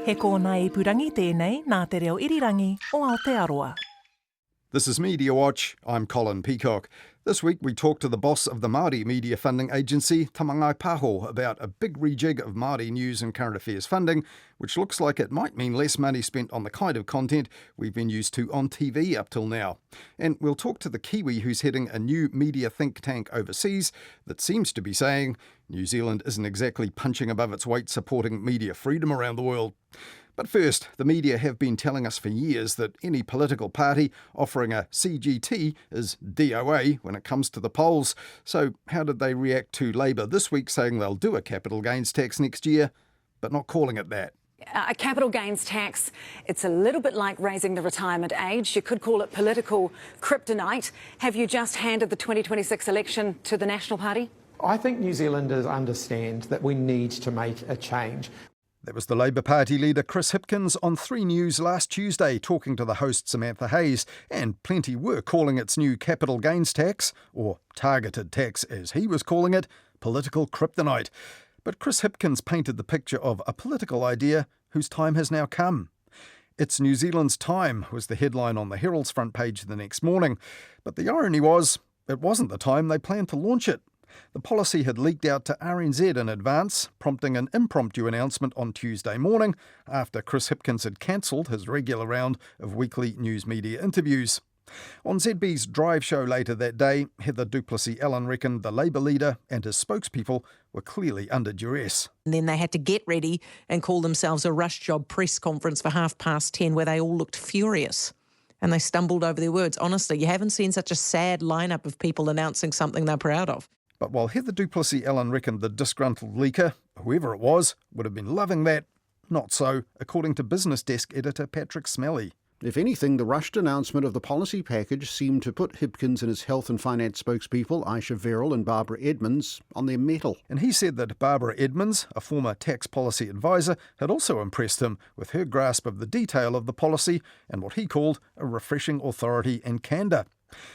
He kōna ipurangi tēnei nā te reo irirangi o Aotearoa. This is Mediawatch. I'm Colin Peacock. This week we talked to the boss of the Māori media funding agency, Māngai Pāho, about a big rejig of Māori news and current affairs funding, which looks like it might mean less money spent on the kind of content we've been used to on TV up till now. And we'll talk to the Kiwi who's heading a new media think tank overseas that seems to be saying New Zealand isn't exactly punching above its weight supporting media freedom around the world. But first, the media have been telling us for years that any political party offering a CGT is DOA when it comes to the polls. So how did they react to Labor this week saying they'll do a capital gains tax next year, but not calling it that? A capital gains tax, it's a little bit like raising the retirement age. You could call it political kryptonite. Have you just handed the 2026 election to the National Party? I think New Zealanders understand that we need to make a change. That was the Labour Party leader Chris Hipkins on 3 News last Tuesday talking to the host Samantha Hayes, and plenty were calling its new capital gains tax, or targeted tax as he was calling it, political kryptonite. But Chris Hipkins painted the picture of a political idea whose time has now come. "It's New Zealand's time" was the headline on the Herald's front page the next morning. But the irony was, it wasn't the time they planned to launch it. The policy had leaked out to RNZ in advance, prompting an impromptu announcement on Tuesday morning after Chris Hipkins had cancelled his regular round of weekly news media interviews. On ZB's Drive show later that day, Heather Duplessis-Allen reckoned the Labour leader and his spokespeople were clearly under duress. And then they had to get ready and call themselves a rush job press conference for 10:30 where they all looked furious. And they stumbled over their words. Honestly, you haven't seen such a sad lineup of people announcing something they're proud of. But while Heather Duplessis-Allen reckoned the disgruntled leaker, whoever it was, would have been loving that, not so, according to Business Desk editor Patrick Smelly. If anything, the rushed announcement of the policy package seemed to put Hipkins and his health and finance spokespeople, Aisha Verrill and Barbara Edmonds, on their mettle. And he said that Barbara Edmonds, a former tax policy advisor, had also impressed him with her grasp of the detail of the policy and what he called a refreshing authority and candour.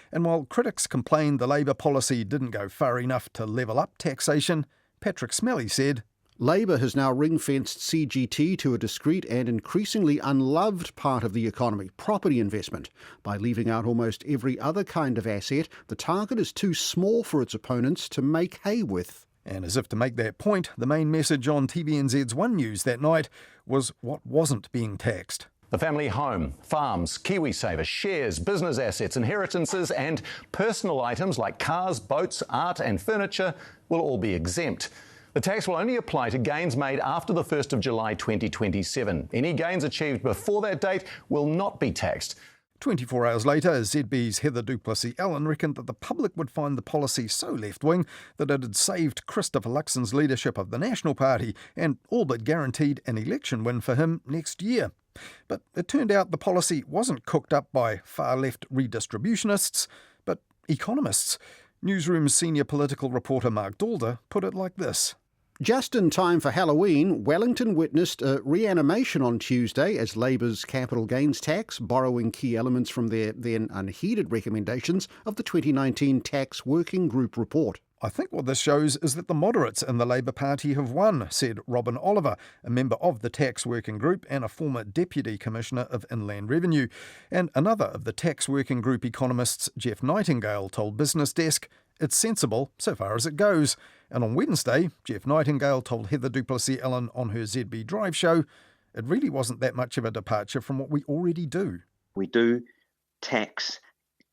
And while critics complained the Labour policy didn't go far enough to level up taxation, Patrick Smelly said, Labour has now ring-fenced CGT to a discrete and increasingly unloved part of the economy, property investment. By leaving out almost every other kind of asset, the target is too small for its opponents to make hay with. And as if to make that point, the main message on TVNZ's One News that night was what wasn't being taxed. The family home, farms, KiwiSaver, shares, business assets, inheritances and personal items like cars, boats, art and furniture will all be exempt. The tax will only apply to gains made after the 1st of July 2027. Any gains achieved before that date will not be taxed. 24 hours later, ZB's Heather Duplessis-Allen reckoned that the public would find the policy so left-wing that it had saved Christopher Luxon's leadership of the National Party and all but guaranteed an election win for him next year. But it turned out the policy wasn't cooked up by far-left redistributionists, but economists. Newsroom's senior political reporter Mark Dalder put it like this. Just in time for Halloween, Wellington witnessed a reanimation on Tuesday as Labour's capital gains tax, borrowing key elements from their then unheeded recommendations of the 2019 Tax Working Group report. "I think what this shows is that the moderates in the Labour Party have won," said Robin Oliver, a member of the Tax Working Group and a former Deputy Commissioner of Inland Revenue. And another of the Tax Working Group economists, Jeff Nightingale, told Business Desk, "It's sensible so far as it goes." And on Wednesday, Jeff Nightingale told Heather Duplessis-Allen on her ZB Drive show, it really wasn't that much of a departure from what we already do. We do tax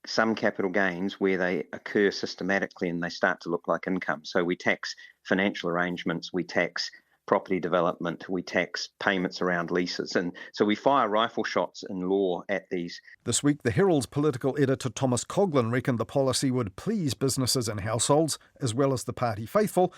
some capital gains where they occur systematically and they start to look like income. So we tax financial arrangements, we tax property development, we tax payments around leases. And so we fire rifle shots in law at these. This week, the Herald's political editor Thomas Coughlin reckoned the policy would please businesses and households, as well as the party faithful,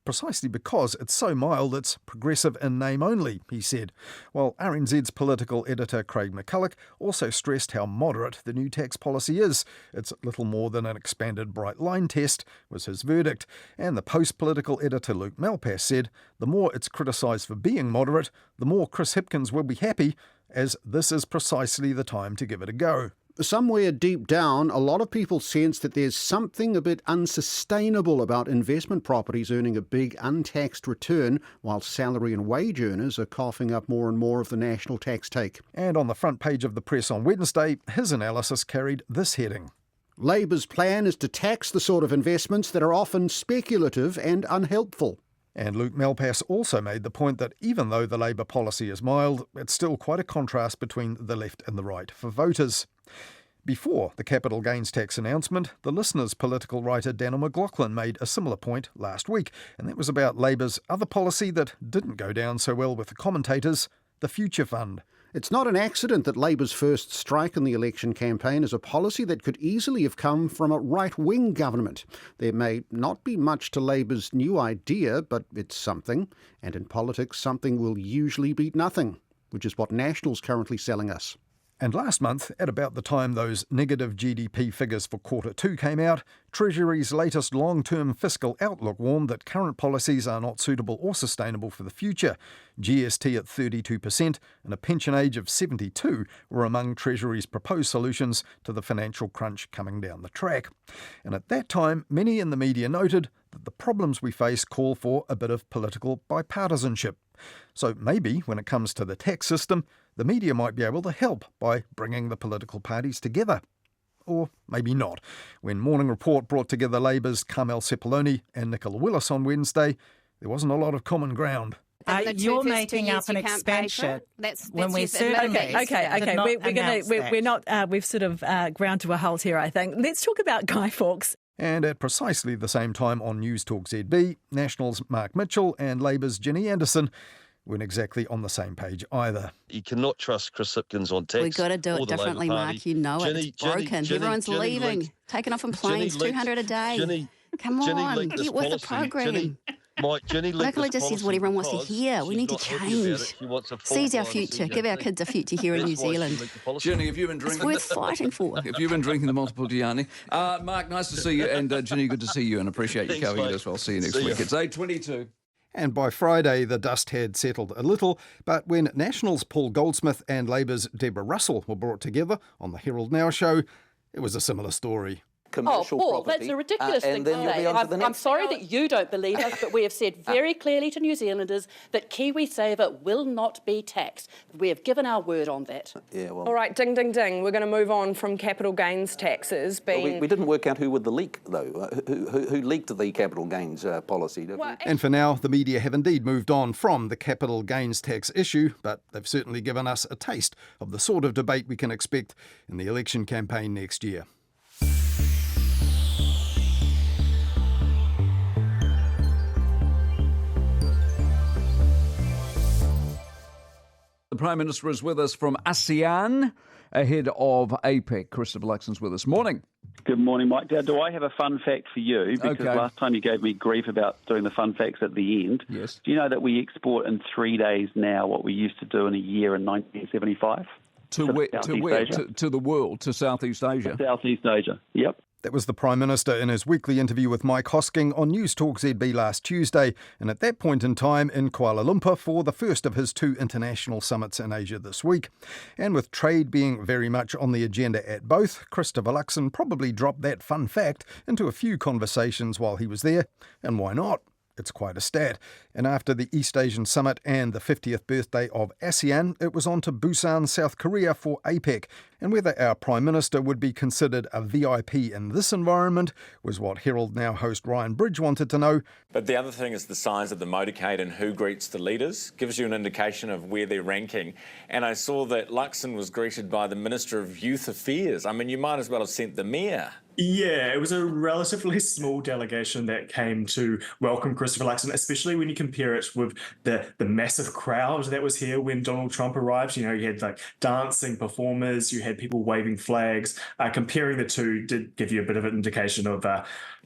precisely because it's so mild it's progressive in name only, he said. While RNZ's political editor Craig McCulloch also stressed how moderate the new tax policy is. It's little more than an expanded bright line test, was his verdict. And the Post political editor Luke Malpass said the more it's criticised for being moderate, the more Chris Hipkins will be happy, as this is precisely the time to give it a go. Somewhere deep down, a lot of people sense that there's something a bit unsustainable about investment properties earning a big untaxed return while salary and wage earners are coughing up more and more of the national tax take. And on the front page of the Press on Wednesday, his analysis carried this heading: Labor's plan is to tax the sort of investments that are often speculative and unhelpful. And Luke Malpass also made the point that even though the Labour policy is mild, it's still quite a contrast between the left and the right for voters. Before the capital gains tax announcement, the Listener's political writer Daniel McLaughlin made a similar point last week, and that was about Labour's other policy that didn't go down so well with the commentators, the Future Fund. It's not an accident that Labour's first strike in the election campaign is a policy that could easily have come from a right-wing government. There may not be much to Labour's new idea, but it's something. And in politics, something will usually beat nothing, which is what National's currently selling us. And last month, at about the time those negative GDP figures for Q2 came out, Treasury's latest long-term fiscal outlook warned that current policies are not suitable or sustainable for the future. GST at 32% and a pension age of 72 were among Treasury's proposed solutions to the financial crunch coming down the track. And at that time, many in the media noted that the problems we face call for a bit of political bipartisanship. So maybe when it comes to the tax system, the media might be able to help by bringing the political parties together. Or maybe not. When Morning Report brought together Labour's Carmel Sepuloni and Nicola Willis on Wednesday, there wasn't a lot of common ground. You're making up an expansion when we certainly we've sort of ground to a halt here, I think. Let's talk about Guy Fawkes. And at precisely the same time on News Talk ZB, National's Mark Mitchell and Labour's Ginny Anderson weren't exactly on the same page either. You cannot trust Chris Hipkins on tax. We've got to do it differently, Mark. You know it's broken. Everyone's leaving, taking off on planes, 200 a day. Come on, get with the program. Nicola just says what everyone wants to hear. We need to change. Seize our future. Give our kids a future here in New Zealand. Jenny, have you been drinking? It's worth fighting for. Have you been drinking the multiple Gianni? Mark, nice to see you. And Jenny, good to see you and appreciate you covering it as well. See you next week. It's 8:22. And by Friday, the dust had settled a little, but when National's Paul Goldsmith and Labour's Deborah Russell were brought together on the Herald Now show, it was a similar story. Paul, that's a ridiculous thing to say. I'm sorry that you don't believe us, but we have said very clearly to New Zealanders that KiwiSaver will not be taxed. We have given our word on that. All right, ding, ding, ding. We're going to move on from capital gains taxes being... we didn't work out who would the leak, though. Who leaked the capital gains policy? And for now, the media have indeed moved on from the capital gains tax issue, but they've certainly given us a taste of the sort of debate we can expect in the election campaign next year. The Prime Minister is with us from ASEAN, ahead of APEC. Christopher Luxon's with us. Morning. Good morning, Mike. Now, do I have a fun fact for you? Because last time you gave me grief about doing the fun facts at the end. Yes. Do you know that we export in 3 days now what we used to do in a year in 1975? To where? To the world, to Southeast Asia? Southeast Asia, yep. That was the Prime Minister in his weekly interview with Mike Hosking on News Talk ZB last Tuesday, and at that point in time in Kuala Lumpur for the first of his 2 international summits in Asia this week. And with trade being very much on the agenda at both, Christopher Luxon probably dropped that fun fact into a few conversations while he was there, and why not? It's quite a stat. And after the East Asian Summit and the 50th birthday of ASEAN, it was on to Busan, South Korea for APEC. And whether our Prime Minister would be considered a VIP in this environment was what Herald Now host Ryan Bridge wanted to know. But the other thing is the size of the motorcade and who greets the leaders gives you an indication of where they're ranking. And I saw that Luxon was greeted by the Minister of Youth Affairs. I mean, you might as well have sent the Mayor. Yeah, it was a relatively small delegation that came to welcome Christopher Luxon, especially when you compare it with the massive crowd that was here when Donald Trump arrived. You know, you had like dancing performers, you had people waving flags. Comparing the two did give you a bit of an indication of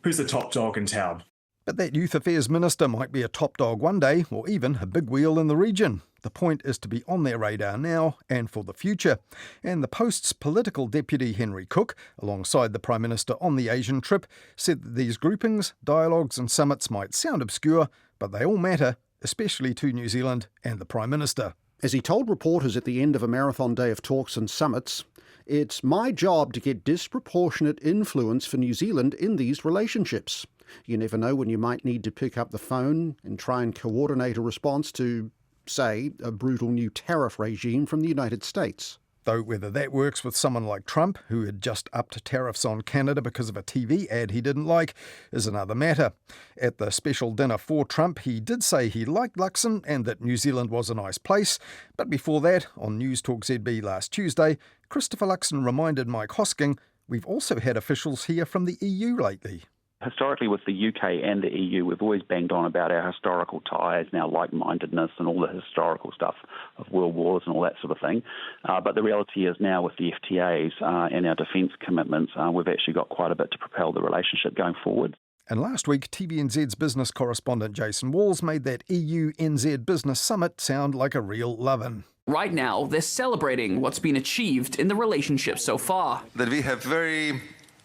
who's the top dog in town. But that Youth Affairs Minister might be a top dog one day, or even a big wheel in the region. The point is to be on their radar now and for the future. And the Post's political deputy Henry Cook, alongside the Prime Minister on the Asian trip, said that these groupings, dialogues and summits might sound obscure, but they all matter, especially to New Zealand and the Prime Minister. As he told reporters at the end of a marathon day of talks and summits, It's my job to get disproportionate influence for New Zealand in these relationships. You never know when you might need to pick up the phone and try and coordinate a response to, say, a brutal new tariff regime from the United States. Though whether that works with someone like Trump, who had just upped tariffs on Canada because of a TV ad he didn't like, is another matter. At the special dinner for Trump, he did say he liked Luxon and that New Zealand was a nice place. But before that, on News Talk ZB last Tuesday, Christopher Luxon reminded Mike Hosking, we've also had officials here from the EU lately. Historically, with the UK and the EU, we've always banged on about our historical ties and our like-mindedness and all the historical stuff of world wars and all that sort of thing. But the reality is now with the FTAs and our defence commitments, we've actually got quite a bit to propel the relationship going forward. And last week, TVNZ's business correspondent Jason Walls made that EU-NZ Business Summit sound like a real love-in. Right now, they're celebrating what's been achieved in the relationship so far. That we have very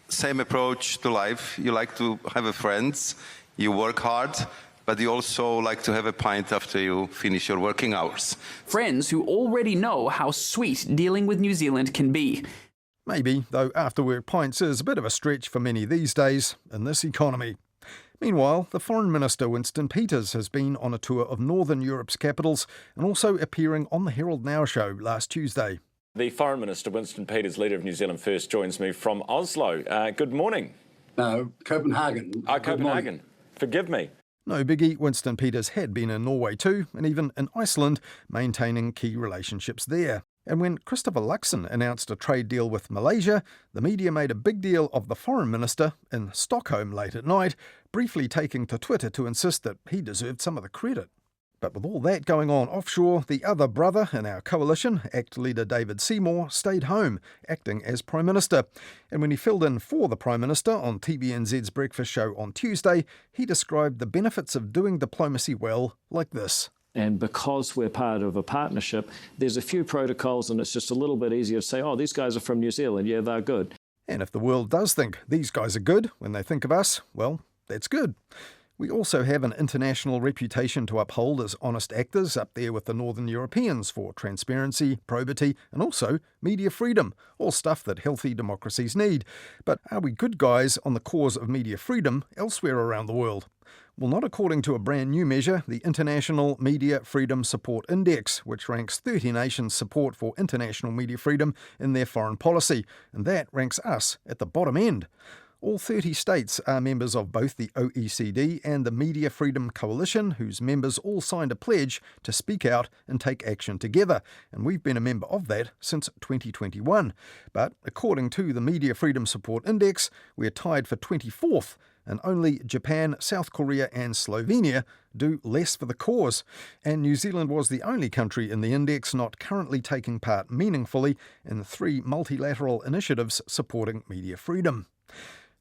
same approach to life. You like to have friends, you work hard, but you also like to have a pint after you finish your working hours. Friends who already know how sweet dealing with New Zealand can be. Maybe, though after-work pints is a bit of a stretch for many these days in this economy. Meanwhile, the Foreign Minister Winston Peters has been on a tour of Northern Europe's capitals and also appearing on the Herald Now show last Tuesday. The Foreign Minister, Winston Peters, leader of New Zealand First, joins me from Oslo. Good morning. No, Copenhagen. Copenhagen. Forgive me. No biggie, Winston Peters had been in Norway too, and even in Iceland, maintaining key relationships there. And when Christopher Luxon announced a trade deal with Malaysia, the media made a big deal of the Foreign Minister in Stockholm late at night, briefly taking to Twitter to insist that he deserved some of the credit. But with all that going on offshore, the other brother in our coalition, ACT leader David Seymour, stayed home, acting as Prime Minister. And when he filled in for the Prime Minister on TVNZ's breakfast show on Tuesday, he described the benefits of doing diplomacy well like this. And because we're part of a partnership, there's a few protocols and it's just a little bit easier to say, oh, these guys are from New Zealand, yeah, they're good. And if the world does think these guys are good when they think of us, well, that's good. We also have an international reputation to uphold as honest actors up there with the Northern Europeans for transparency, probity and also media freedom, all stuff that healthy democracies need. But are we good guys on the cause of media freedom elsewhere around the world? Well, not according to a brand new measure, the International Media Freedom Support Index, which ranks 30 nations' support for international media freedom in their foreign policy, and that ranks us at the bottom end. All 30 states are members of both the OECD and the Media Freedom Coalition, whose members all signed a pledge to speak out and take action together, and we've been a member of that since 2021. But according to the Media Freedom Support Index, we're tied for 24th, and only Japan, South Korea and Slovenia do less for the cause. And New Zealand was the only country in the index not currently taking part meaningfully in the 3 multilateral initiatives supporting media freedom.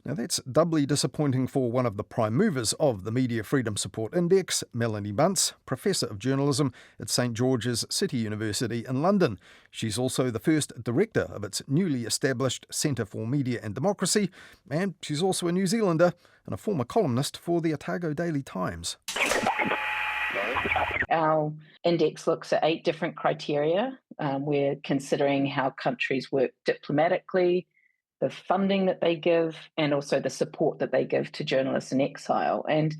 Now that's doubly disappointing for one of the prime movers of the Media Freedom Support Index, Melanie Bunce, Professor of Journalism at St George's City University in London. She's also the first director of its newly established Centre for Media and Democracy, and she's also a New Zealander and a former columnist for the Otago Daily Times. Our index looks at 8 different criteria. We're considering how countries work diplomatically, the funding that they give, and also the support that they give to journalists in exile. And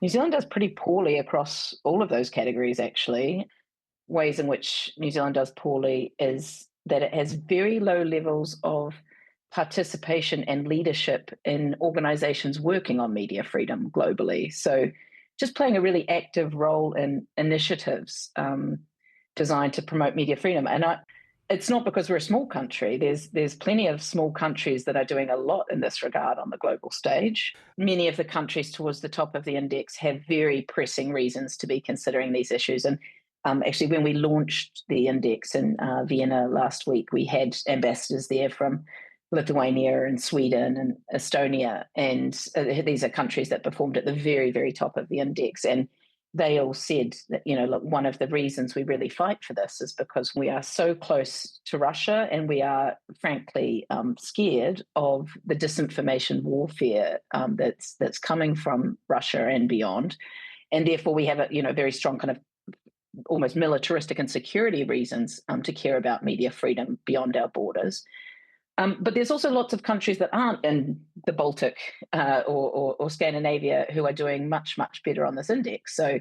New Zealand does pretty poorly across all of those categories, actually. Ways in which New Zealand does poorly is that it has very low levels of participation and leadership in organisations working on media freedom globally. So just playing a really active role in initiatives designed to promote media freedom. And it's not because we're a small country. There's plenty of small countries that are doing a lot in this regard on the global stage. Many of the countries towards the top of the index have very pressing reasons to be considering these issues. And actually, when we launched the index in Vienna last week, we had ambassadors there from Lithuania and Sweden and Estonia. And these are countries that performed at the very, very top of the index. And they all said that, look, one of the reasons we really fight for this is because we are so close to Russia and we are, frankly, scared of the disinformation warfare that's coming from Russia and beyond. And therefore, we have a very strong kind of almost militaristic and security reasons to care about media freedom beyond our borders. But there's also lots of countries that aren't in the Baltic or Scandinavia who are doing much, much better on this index. So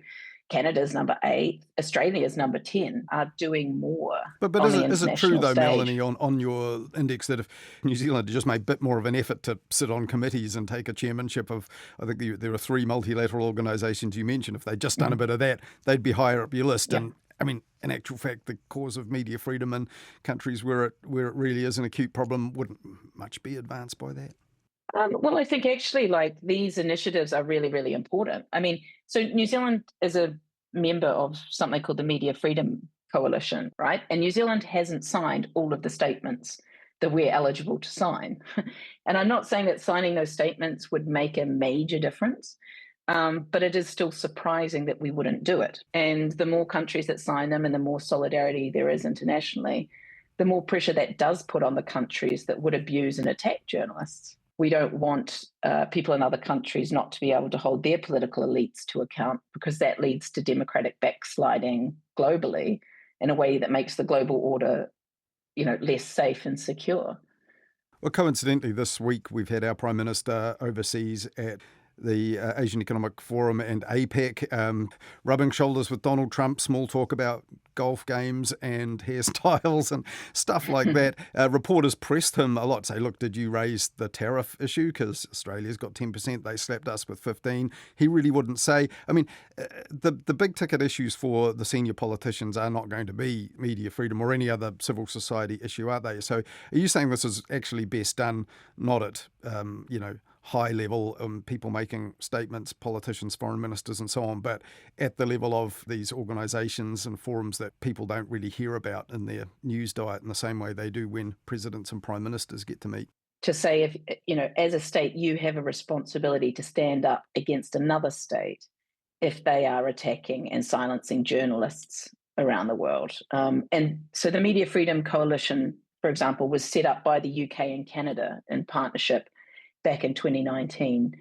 Canada's number 8, Australia's number 10 are doing more. But is it true, though, Melanie, on your index that if New Zealand just made a bit more of an effort to sit on committees and take a chairmanship of, I think there are 3 multilateral organisations you mentioned, if they'd just done a bit of that, they'd be higher up your list. Yep. And I mean, in actual fact, the cause of media freedom in countries where it really is an acute problem wouldn't much be advanced by that. Well, I think actually, like, these initiatives are really, really important. I mean, so New Zealand is a member of something called the Media Freedom Coalition, right? And New Zealand hasn't signed all of the statements that we're eligible to sign. And I'm not saying that signing those statements would make a major difference, but it is still surprising that we wouldn't do it. And the more countries that sign them and the more solidarity there is internationally, the more pressure that does put on the countries that would abuse and attack journalists. We don't want people in other countries not to be able to hold their political elites to account, because that leads to democratic backsliding globally in a way that makes the global order, less safe and secure. Well, coincidentally, this week we've had our Prime Minister overseas at the Asian Economic Forum and APEC, rubbing shoulders with Donald Trump, small talk about golf games and hairstyles and stuff like that. Reporters pressed him a lot, say, look, did you raise the tariff issue? Because Australia's got 10%, they slapped us with 15%. He really wouldn't say. I mean, the big ticket issues for the senior politicians are not going to be media freedom or any other civil society issue, are they? So are you saying this is actually best done not at, high level, people making statements, politicians, foreign ministers and so on, but at the level of these organisations and forums that people don't really hear about in their news diet in the same way they do when presidents and prime ministers get to meet? To say, if, as a state, you have a responsibility to stand up against another state if they are attacking and silencing journalists around the world. And so the Media Freedom Coalition, for example, was set up by the UK and Canada in partnership back in 2019.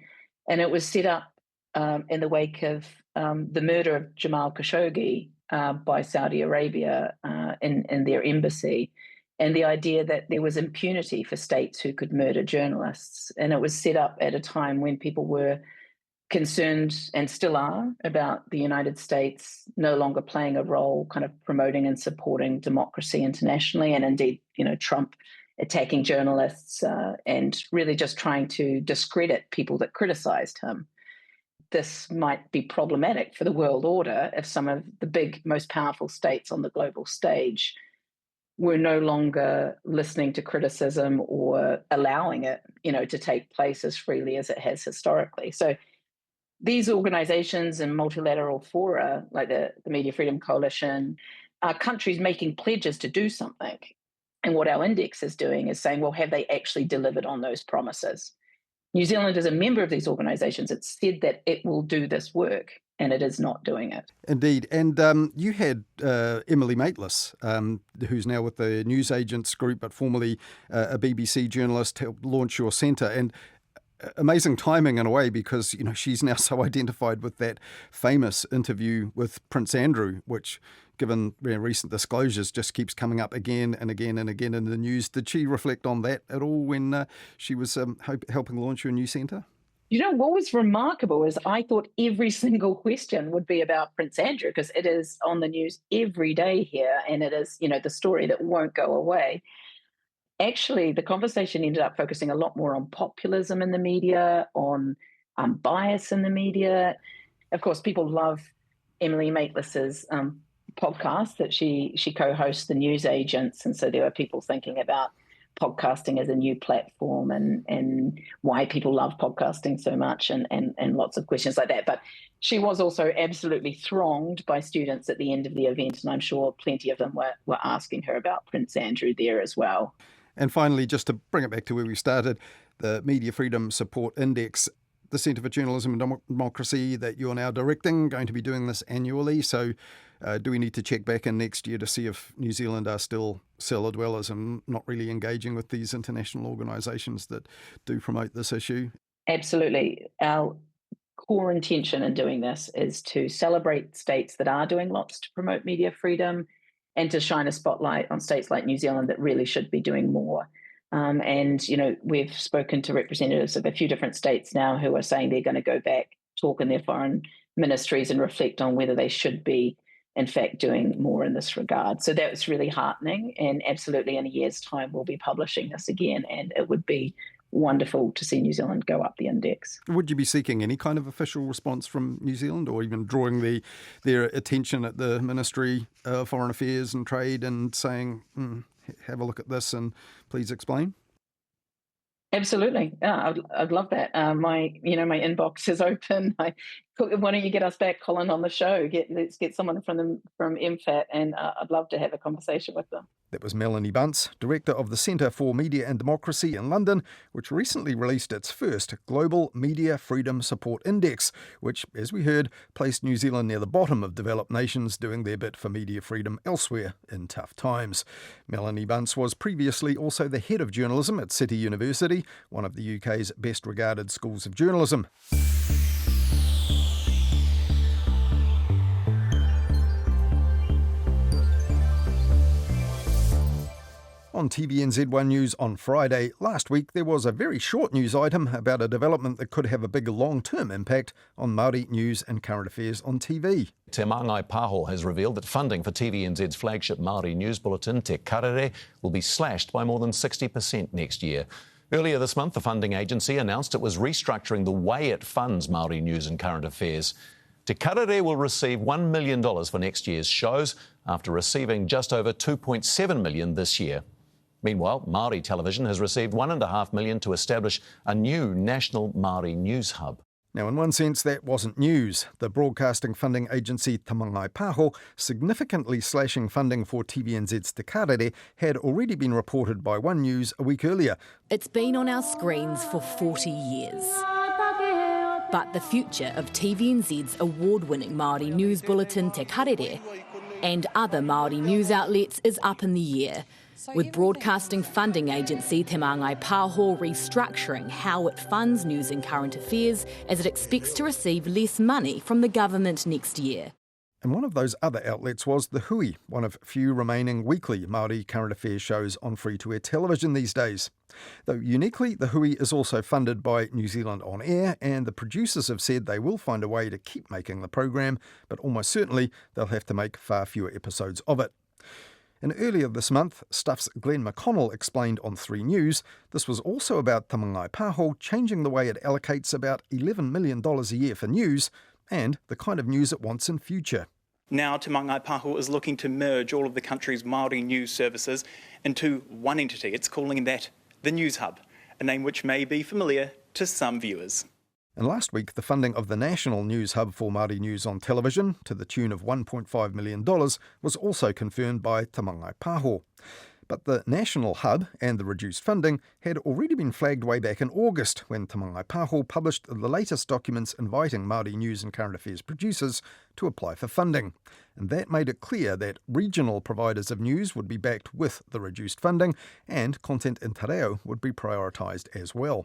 And it was set up in the wake of the murder of Jamal Khashoggi by Saudi Arabia in their embassy, and the idea that there was impunity for states who could murder journalists. And it was set up at a time when people were concerned, and still are, about the United States no longer playing a role kind of promoting and supporting democracy internationally, and indeed, Trump attacking journalists and really just trying to discredit people that criticised him. This might be problematic for the world order if some of the big, most powerful states on the global stage were no longer listening to criticism or allowing it, to take place as freely as it has historically. So these organisations and multilateral fora, like the Media Freedom Coalition, are countries making pledges to do something. And what our index is doing is saying, well, have they actually delivered on those promises? New Zealand is a member of these organisations. It's said that it will do this work, and it is not doing it. Indeed. And you had Emily Maitlis, who's now with the News Agents Group, but formerly a BBC journalist, helped launch your centre. And amazing timing in a way, because she's now so identified with that famous interview with Prince Andrew, which, given recent disclosures, just keeps coming up again and again and again in the news. Did she reflect on that at all when she was helping launch your new centre? What was remarkable is I thought every single question would be about Prince Andrew, because it is on the news every day here, and it is, the story that won't go away. Actually, the conversation ended up focusing a lot more on populism in the media, on bias in the media. Of course, people love Emily Maitlis's podcast that she co-hosts, the News Agents, and so there are people thinking about podcasting as a new platform and why people love podcasting so much, and lots of questions like that. But she was also absolutely thronged by students at the end of the event, and I'm sure plenty of them were asking her about Prince Andrew there as well. And finally, just to bring it back to where we started, the Media Freedom Support Index, the Centre for Journalism and Democracy that you're now directing, going to be doing this annually. So do we need to check back in next year to see if New Zealand are still cellar dwellers and not really engaging with these international organisations that do promote this issue? Absolutely. Our core intention in doing this is to celebrate states that are doing lots to promote media freedom, and to shine a spotlight on states like New Zealand that really should be doing more. And, we've spoken to representatives of a few different states now who are saying they're going to go back, talk in their foreign ministries and reflect on whether they should be, in fact, doing more in this regard. So that was really heartening, and absolutely in a year's time we'll be publishing this again, and it would be wonderful to see New Zealand go up the index. Would you be seeking any kind of official response from New Zealand, or even drawing their attention at the Ministry of Foreign Affairs and Trade and saying, have a look at this and please explain? Absolutely. Yeah, I'd love that. My inbox is open. Why don't you get us back, Colin, on the show? Let's get someone from MFAT, and I'd love to have a conversation with them. That was Melanie Bunce, Director of the Centre for Media and Democracy in London, which recently released its first Global Media Freedom Support Index, which, as we heard, placed New Zealand near the bottom of developed nations doing their bit for media freedom elsewhere in tough times. Melanie Bunce was previously also the head of journalism at City University, one of the UK's best regarded schools of journalism. On TVNZ1 News on Friday last week, there was a very short news item about a development that could have a big long-term impact on Māori news and current affairs on TV. Te Māngai Pāho has revealed that funding for TVNZ's flagship Māori news bulletin, Te Karere, will be slashed by more than 60% next year. Earlier this month, the funding agency announced it was restructuring the way it funds Māori news and current affairs. Te Karere will receive $1 million for next year's shows, after receiving just over $2.7 million this year. Meanwhile, Māori television has received $1.5 million to establish a new national Māori news hub. Now, in one sense, that wasn't news. The broadcasting funding agency Te Māngai Pāho significantly slashing funding for TVNZ's Te Karere had already been reported by One News a week earlier. It's been on our screens for 40 years. But the future of TVNZ's award-winning Māori news bulletin Te Karere and other Māori news outlets is up in the air, with broadcasting funding agency Te Māngai Pāho restructuring how it funds news and current affairs as it expects to receive less money from the government next year. And one of those other outlets was The Hui, one of few remaining weekly Māori current affairs shows on free-to-air television these days. Though uniquely, The Hui is also funded by New Zealand On Air, and the producers have said they will find a way to keep making the program, but almost certainly they'll have to make far fewer episodes of it. And earlier this month, Stuff's Glenn McConnell explained on 3 News this was also about Te Māngai Pāho changing the way it allocates about $11 million a year for news and the kind of news it wants in future. Now Te Māngai Pāho is looking to merge all of the country's Māori news services into one entity. It's calling that the News Hub, a name which may be familiar to some viewers. And last week, the funding of the National News Hub for Māori News on television, to the tune of $1.5 million, was also confirmed by Te Māngai Pāho. But the National Hub and the reduced funding had already been flagged way back in August, when Te Māngai Pāho published the latest documents inviting Māori news and current affairs producers to apply for funding. And that made it clear that regional providers of news would be backed with the reduced funding, and content in te reo would be prioritised as well.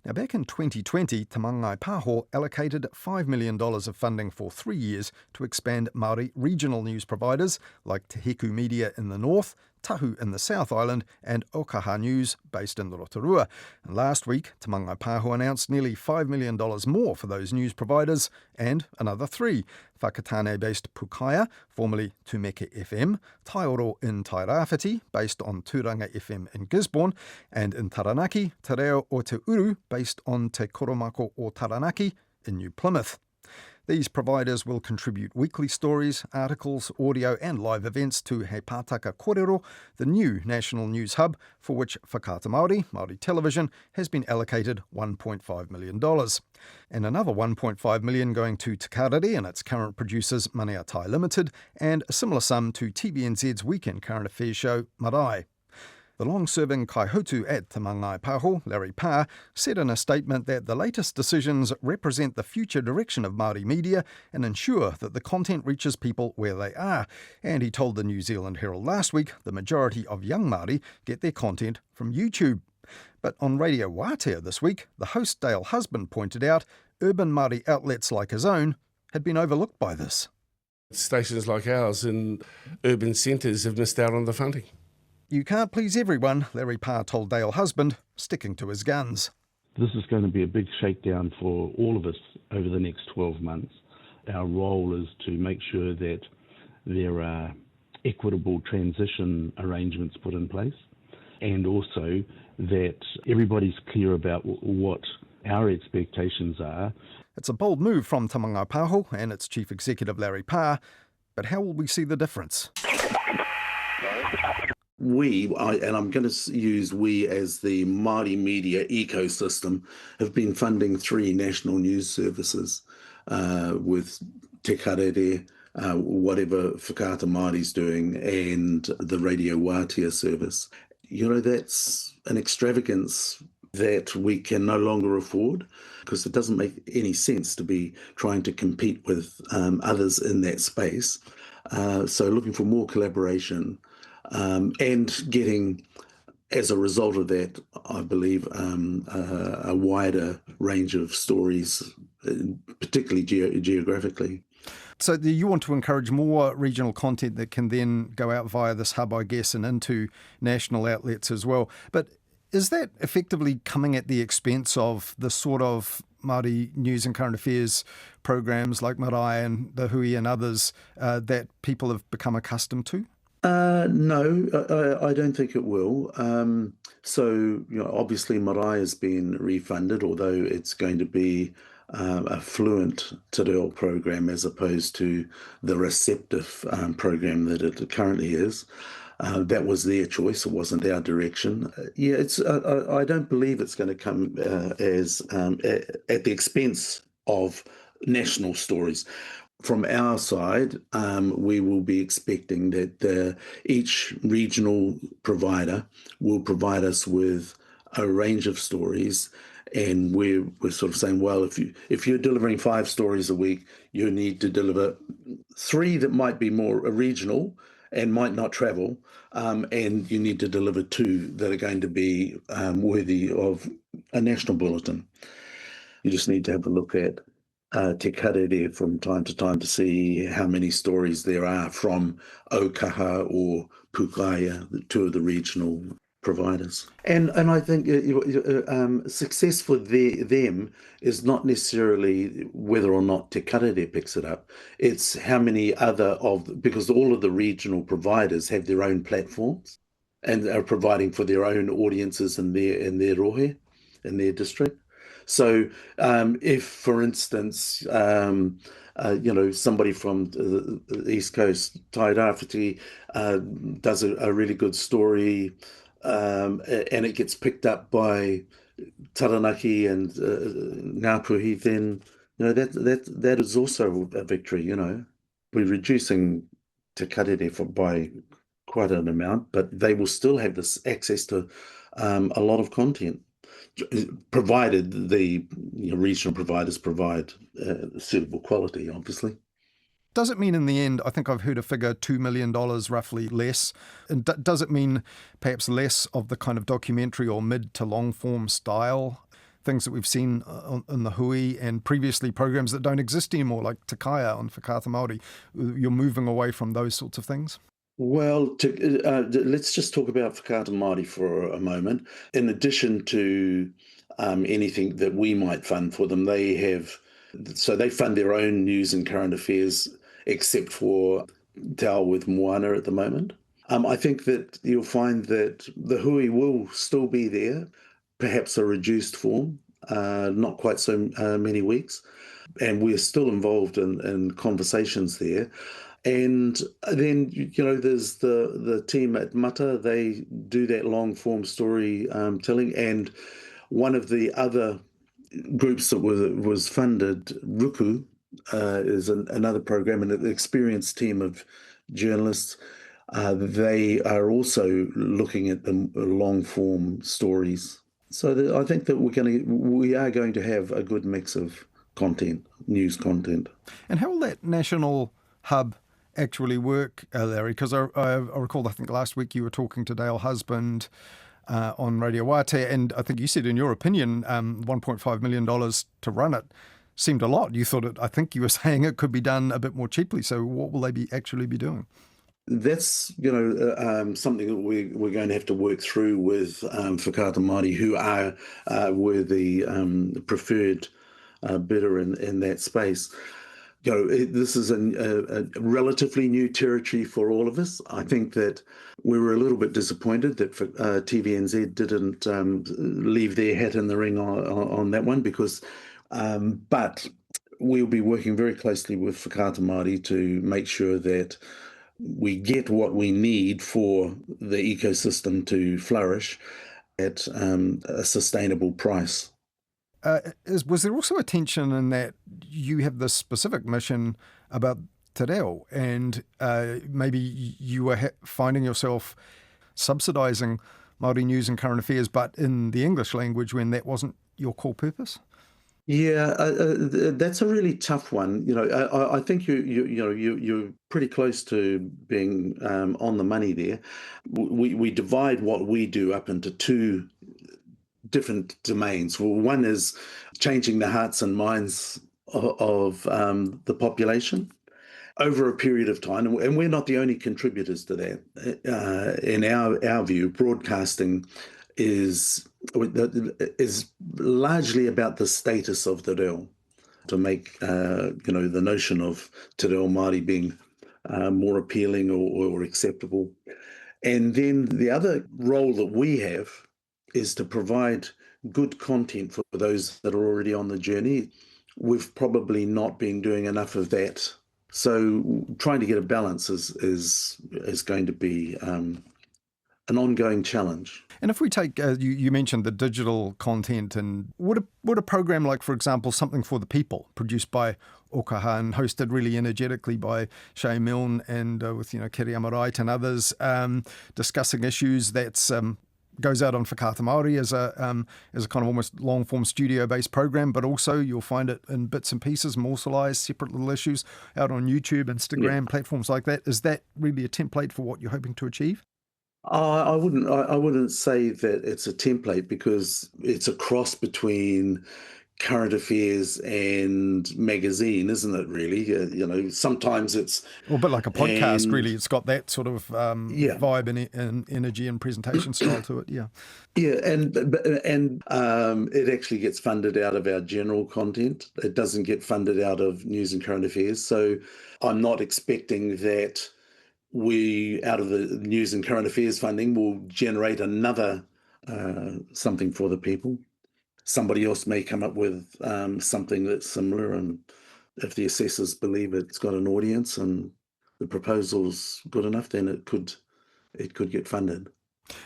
Now, back in 2020, Te Māngai Pāho allocated $5 million of funding for 3 years to expand Māori regional news providers like Te Heku Media in the north, Tahu in the South Island, and Okaha News based in Rotorua. And last week, Te Māngai Pāho announced nearly $5 million more for those news providers, and another 3. Whakatane-based Pukaya, formerly Tumeke FM, Taioro in Tairāwhiti, based on Tūranga FM in Gisborne, and in Taranaki, Te Reo o Te Uru, based on Te Koromako o Taranaki in New Plymouth. These providers will contribute weekly stories, articles, audio and live events to He Pātaka Kōrero, the new national news hub, for which Whakaata Māori, Māori Television, has been allocated $1.5 million. And another $1.5 million going to Te Karere and its current producers Maneatai Limited, and a similar sum to TVNZ's weekend current affairs show Marae. The long-serving kaihautu at Te Māngai Pāho, Larry Parr, said in a statement that the latest decisions represent the future direction of Māori media and ensure that the content reaches people where they are. And he told the New Zealand Herald last week the majority of young Māori get their content from YouTube. But on Radio Wātea this week, the host Dale Husband pointed out urban Māori outlets like his own had been overlooked by this. Stations like ours in urban centres have missed out on the funding. You can't please everyone, Larry Parr told Dale Husband, sticking to his guns. This is going to be a big shakedown for all of us over the next 12 months. Our role is to make sure that there are equitable transition arrangements put in place, and also that everybody's clear about what our expectations are. It's a bold move from Māngai Pāho and its Chief Executive Larry Parr, but how will we see the difference? And I'm going to use we as the Māori media ecosystem, have been funding 3 national news services with Te Karere, whatever Whakaata Māori's doing, and the Radio Wātea service. You know, that's an extravagance that we can no longer afford, because it doesn't make any sense to be trying to compete with others in that space. So looking for more collaboration and getting, as a result of that, I believe, a wider range of stories, particularly geographically. So you want to encourage more regional content that can then go out via this hub, I guess, and into national outlets as well. But is that effectively coming at the expense of the sort of Māori news and current affairs programs like Marae and the Hui and others that people have become accustomed to? No, I don't think it will. Obviously Marae has been refunded, although it's going to be a fluent te reo program as opposed to the receptive program that it currently is. That was their choice. It wasn't our direction. I don't believe it's going to come as at the expense of national stories. From our side, we will be expecting that each regional provider will provide us with a range of stories, and we're sort of saying, well, if you're delivering 5 stories a week, you need to deliver 3 that might be more regional and might not travel, and you need to deliver 2 that are going to be worthy of a national bulletin. You just need to have a look at Te Karere from time to time to see how many stories there are from Ōkaha or Pukaia, the 2 of the regional providers. And I think success for them is not necessarily whether or not Te Karere picks it up. It's how many because all of the regional providers have their own platforms and are providing for their own audiences in their rohe, in their district. So if, for instance, somebody from the East Coast, Tai Rāwhiti, does a really good story, and it gets picked up by Taranaki and Ngāpuhi, then that is also a victory. We're reducing Te Karere by quite an amount, but they will still have this access to a lot of content, provided the regional providers provide suitable quality, obviously. Does it mean in the end, I think I've heard a figure, $2 million roughly less, and does it mean perhaps less of the kind of documentary or mid to long form style, things that we've seen in the Hui and previously programs that don't exist anymore, like Te Kaia on Whakaata Māori? You're moving away from those sorts of things? Well, let's just talk about Whakaata Māori for a moment. In addition to anything that we might fund for them, they fund their own news and current affairs, except for Te Ao with Moana at the moment. I think that you'll find that the Hui will still be there, perhaps a reduced form, not quite so many weeks, and we're still involved in conversations there. And then, there's the team at Mata. They do that long-form story telling. And one of the other groups that was funded, Ruku, is another program, and an experienced team of journalists. They are also looking at the long-form stories. So I think that we are going to have a good mix of content, news content. And how will that national hub actually work, Larry? Because I recall, I think last week you were talking to Dale Husband on Radio Wātea, and I think you said, in your opinion, $1.5 million to run it seemed a lot. I think you were saying it could be done a bit more cheaply. So what will they actually be doing? That's, something that we're going to have to work through with Whakaata Māori, who were the preferred bidder in that space. This is a relatively new territory for all of us. I think that we were a little bit disappointed that TVNZ didn't leave their hat in the ring on that one, because, but we'll be working very closely with Whakaata Māori to make sure that we get what we need for the ecosystem to flourish at a sustainable price. Was there also a tension in that you have this specific mission about te reo, and maybe you were finding yourself subsidising Māori news and current affairs, but in the English language when that wasn't your core purpose? Yeah, that's a really tough one. I think you're pretty close to being on the money there. We divide what we do up into two different domains. Well, one is changing the hearts and minds of the population over a period of time, and we're not the only contributors to that. In our view, broadcasting is largely about the status of te reo, to make the notion of te reo Māori being more appealing or acceptable. And then the other role that we have is to provide good content for those that are already on the journey. We've probably not been doing enough of that. So trying to get a balance is going to be an ongoing challenge. And if we take, you mentioned the digital content, and would a program like, for example, Something for the People, produced by Okaha and hosted really energetically by Shay Milne and with Kiriyama Wright and others, discussing issues that's goes out on Whakaata Māori as a kind of almost long-form studio-based program, but also you'll find it in bits and pieces, morselized, separate little issues out on YouTube, Instagram, platforms like that. Is that really a template for what you're hoping to achieve? I wouldn't say that it's a template, because it's a cross between current affairs and magazine, isn't it, really? Sometimes it's... Well, but like a podcast, really. It's got that sort of vibe and energy and presentation style to it, yeah. Yeah, and it actually gets funded out of our general content. It doesn't get funded out of news and current affairs. So I'm not expecting that we, out of the news and current affairs funding, will generate another Something for the People. Somebody else may come up with something that's similar, and if the assessors believe it's got an audience and the proposal's good enough, then it could get funded.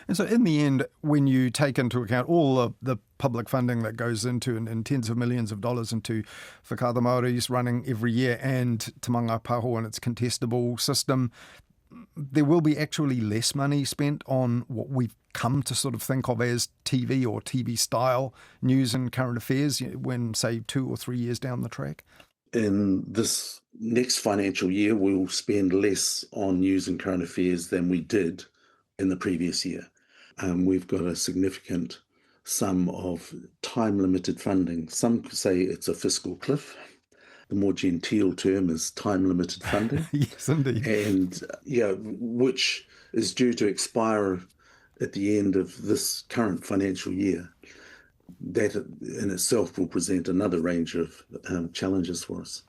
And so in the end, when you take into account all of the public funding that goes into and tens of millions of dollars into Whakaata Māori's running every year, and Te Māngai Pāho and its contestable system, there will be actually less money spent on what we've come to sort of think of as TV or TV style news and current affairs when, say, 2 or 3 years down the track? In this next financial year, we'll spend less on news and current affairs than we did in the previous year. We've got a significant sum of time-limited funding. Some say it's a fiscal cliff. The more genteel term is time-limited funding. Yes, indeed. And, which is due to expire at the end of this current financial year. That in itself will present another range of challenges for us.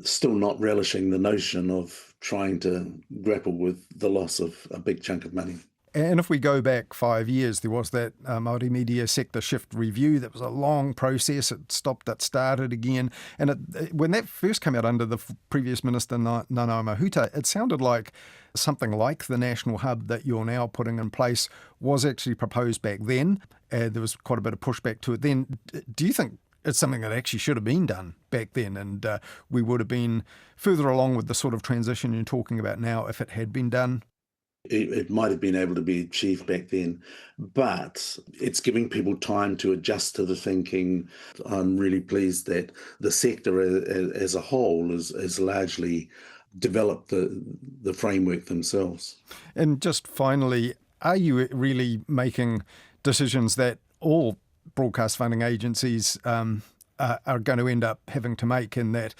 Still not relishing the notion of trying to grapple with the loss of a big chunk of money. And if we go back 5 years, there was that Māori media sector shift review. That was a long process. It stopped, it started again. And when that first came out under the previous minister, Nanaia Mahuta, it sounded like something like the national hub that you're now putting in place was actually proposed back then. There was quite a bit of pushback to it then. Do you think it's something that actually should have been done back then, and we would have been further along with the sort of transition you're talking about now if it had been done? It might have been able to be achieved back then, but it's giving people time to adjust to the thinking. I'm really pleased that the sector as a whole is largely developed the framework themselves. And just finally, are you really making decisions that all broadcast funding agencies are going to end up having to make, in that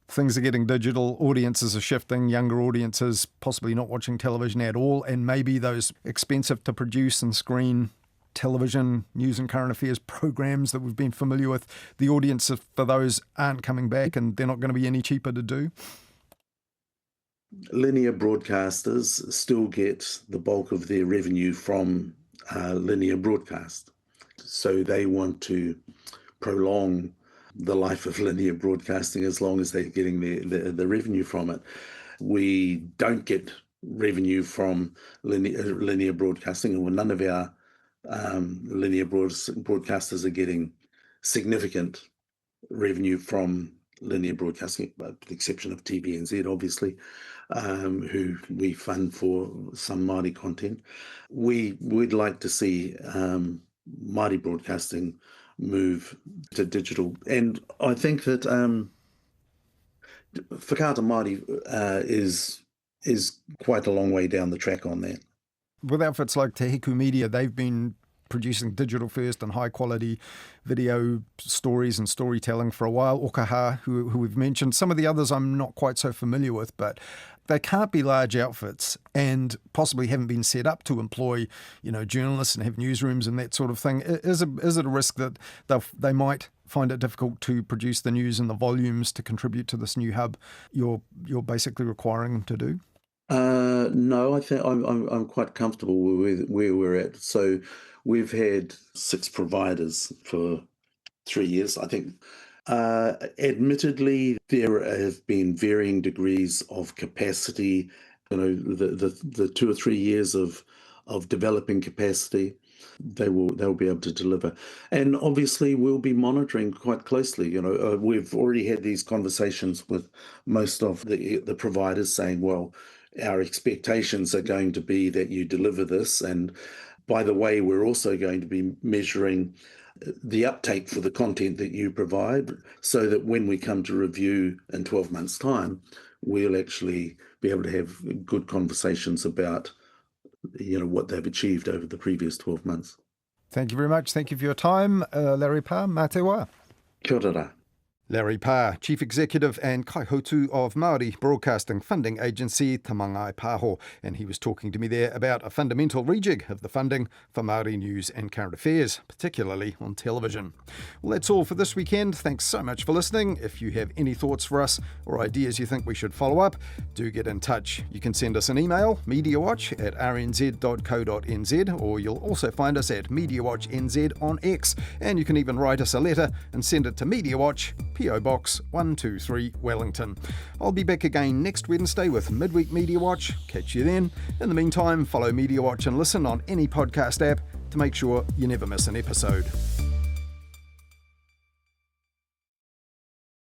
things are getting digital, audiences are shifting, younger audiences possibly not watching television at all, and maybe those expensive to produce and screen television, news and current affairs programs that we've been familiar with, the audience for those aren't coming back and they're not going to be any cheaper to do? Linear broadcasters still get the bulk of their revenue from linear broadcast. So they want to prolong the life of linear broadcasting as long as they're getting the revenue from it. We don't get revenue from linear broadcasting, and none of our linear broadcasters are getting significant revenue from linear broadcasting, with the exception of TVNZ, obviously, who we fund for some Māori content. We would like to see Māori broadcasting move to digital, and I think that Whakaata Māori is quite a long way down the track on that. With outfits like Te Hiku Media, they've been producing digital first and high quality video stories and storytelling for a while. Okaha, who we've mentioned. Some of the others I'm not quite so familiar with, but they can't be large outfits and possibly haven't been set up to employ, journalists and have newsrooms and that sort of thing. Is it a risk that they might find it difficult to produce the news and the volumes to contribute to this new hub you're basically requiring them to do? No, I think I'm quite comfortable with where we're at. So we've had 6 providers for 3 years, I think. Admittedly, there have been varying degrees of capacity. The 2 or 3 years of developing capacity, they'll be able to deliver. And obviously, we'll be monitoring quite closely. We've already had these conversations with most of the providers saying, well, our expectations are going to be that you deliver this. And by the way, we're also going to be measuring the uptake for the content that you provide so that when we come to review in 12 months' time, we'll actually be able to have good conversations about what they've achieved over the previous 12 months. Thank you very much. Thank you for your time, Larry Parr. Mā te wā. Kia ora. Larry Parr, Chief Executive and kaihautu of Māori broadcasting funding agency Te Māngai Pāho, and he was talking to me there about a fundamental rejig of the funding for Māori news and current affairs, particularly on television. Well, that's all for this weekend. Thanks so much for listening. If you have any thoughts for us or ideas you think we should follow up, do get in touch. You can send us an email, mediawatch@rnz.co.nz, or you'll also find us at MediawatchNZ on X, and you can even write us a letter and send it to Mediawatch, P.O. Box 123 Wellington. I'll be back again next Wednesday with Midweek Media Watch. Catch you then. In the meantime, follow Media Watch and listen on any podcast app to make sure you never miss an episode.